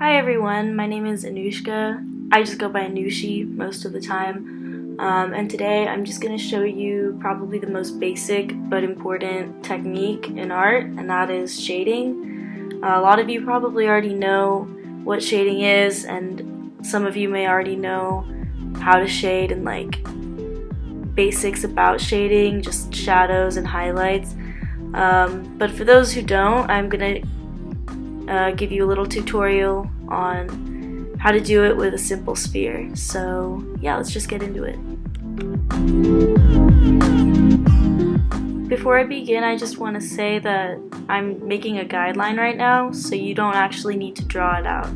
Hi everyone, my name is Anushka. I just go by Nushi most of the time. And today I'm just going to show you probably the most basic but important technique in art, and that is shading. A lot of you probably already know what shading is, and some of you may already know how to shade and like basics about shading, just shadows and highlights. But for those who don't, I'm going to give you a little tutorial on how to do it with a simple sphere. So yeah, let's just get into it. Before I begin, I just want to say that I'm making a guideline right now, so you don't actually need to draw it out.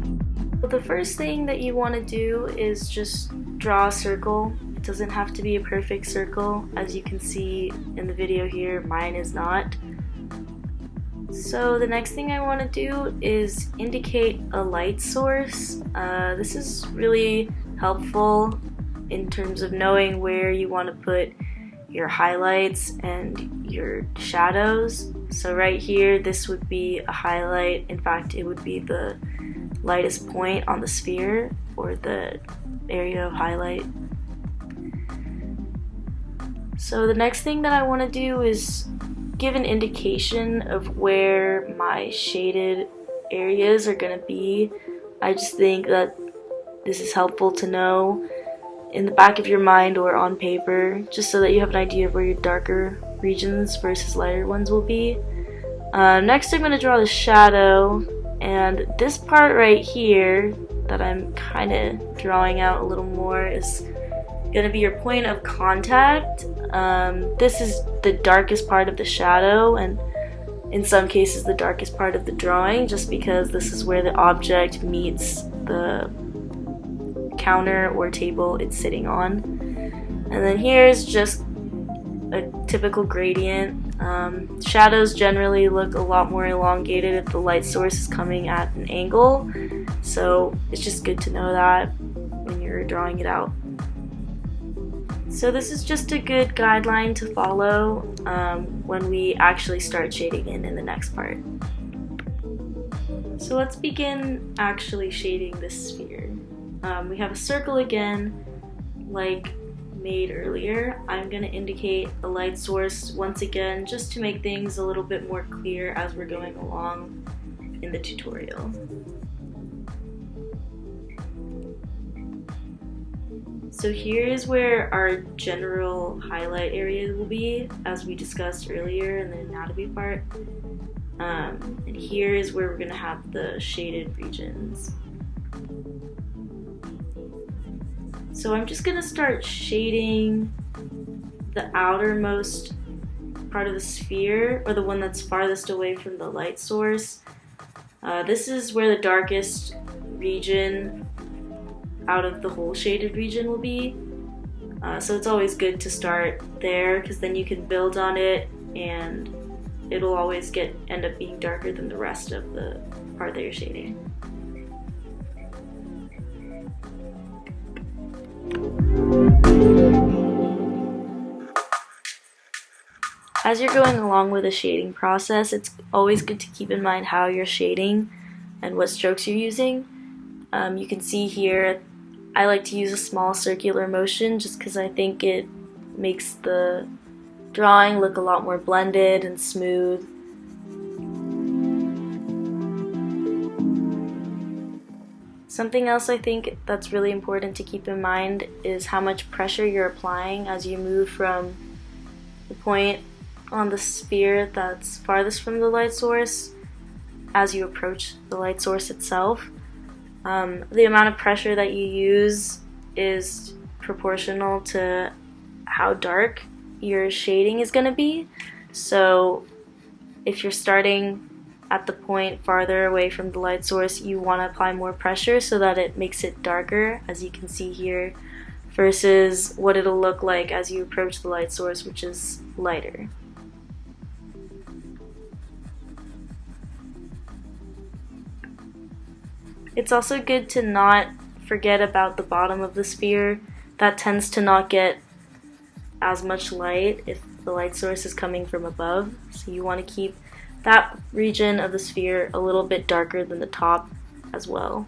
But the first thing that you want to do is just draw a circle. It doesn't have to be a perfect circle. As you can see in the video here, mine is not. So the next thing I want to do is indicate a light source. This is really helpful in terms of knowing where you want to put your highlights and your shadows. So right here, this would be a highlight. In fact, it would be the lightest point on the sphere, or the area of highlight. So the next thing that I want to do is give an indication of where my shaded areas are going to be. I just think that this is helpful to know in the back of your mind or on paper, just so that you have an idea of where your darker regions versus lighter ones will be. Next I'm going to draw the shadow, and this part right here that I'm kind of drawing out a little more is going to be your point of contact. This is the darkest part of the shadow, and in some cases the darkest part of the drawing, just because this is where the object meets the counter or table it's sitting on. And then here's just a typical gradient. Shadows generally look a lot more elongated if the light source is coming at an angle, so it's just good to know that when you're drawing it out. So this is just a good guideline to follow when we actually start shading in the next part. So let's begin actually shading this sphere. We have a circle again, like made earlier. I'm going to indicate a light source once again, just to make things a little bit more clear as we're going along in the tutorial. So here's where our general highlight area will be, as we discussed earlier in the anatomy part. And here is where we're going to have the shaded regions. So I'm just going to start shading the outermost part of the sphere, or the one that's farthest away from the light source. This is where the darkest region out of the whole shaded region will be. So it's always good to start there, because then you can build on it and it'll always end up being darker than the rest of the part that you're shading. As you're going along with the shading process, it's always good to keep in mind how you're shading and what strokes you're using. You can see here I like to use a small circular motion just because I think it makes the drawing look a lot more blended and smooth. Something else I think that's really important to keep in mind is how much pressure you're applying as you move from the point on the sphere that's farthest from the light source as you approach the light source itself. The amount of pressure that you use is proportional to how dark your shading is going to be. So if you're starting at the point farther away from the light source, you want to apply more pressure so that it makes it darker, as you can see here, versus what it'll look like as you approach the light source, which is lighter. It's also good to not forget about the bottom of the sphere. That tends to not get as much light if the light source is coming from above. So you want to keep that region of the sphere a little bit darker than the top as well.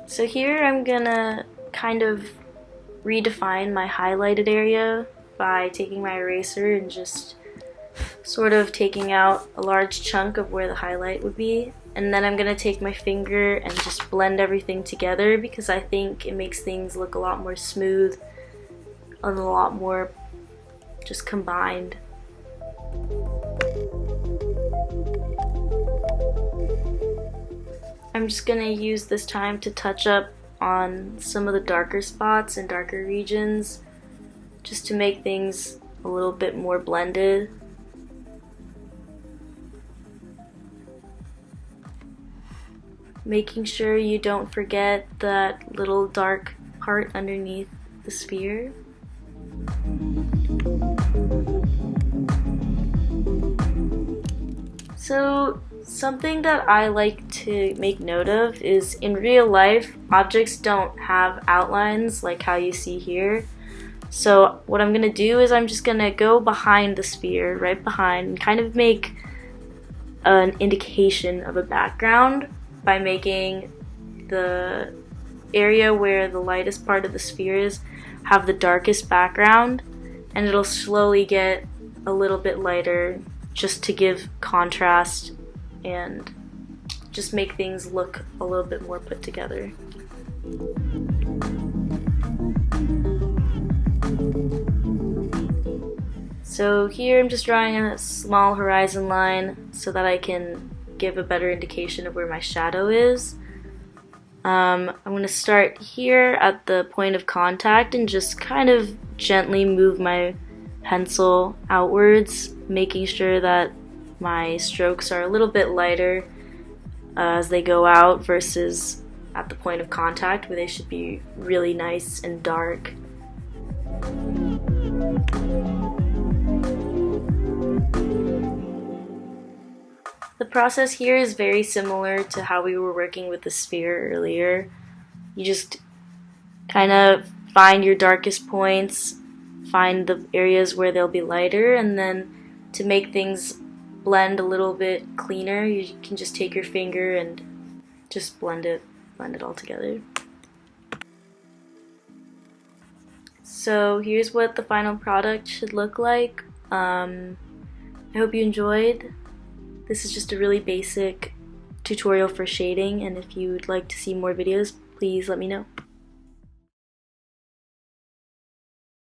So here I'm gonna kind of redefine my highlighted area by taking my eraser and just sort of taking out a large chunk of where the highlight would be. And then I'm gonna take my finger and just blend everything together because I think it makes things look a lot more smooth and a lot more just combined. I'm just gonna use this time to touch up on some of the darker spots and darker regions just to make things a little bit more blended. Making sure you don't forget that little dark part underneath the sphere. So something that I like to make note of is in real life, objects don't have outlines like how you see here. So what I'm gonna do is I'm just gonna go behind the sphere, right behind, and kind of make an indication of a background by making the area where the lightest part of the sphere is have the darkest background, and it'll slowly get a little bit lighter just to give contrast and just make things look a little bit more put together. So here I'm just drawing a small horizon line so that I can give a better indication of where my shadow is. I'm going to start here at the point of contact and just kind of gently move my pencil outwards, making sure that my strokes are a little bit lighter as they go out versus at the point of contact where they should be really nice and dark. The process here is very similar to how we were working with the sphere earlier. You just kind of find your darkest points, find the areas where they'll be lighter, and then to make things blend a little bit cleaner, you can just take your finger and just blend it all together. So here's what the final product should look like. I hope you enjoyed. This is just a really basic tutorial for shading, and if you would like to see more videos, please let me know.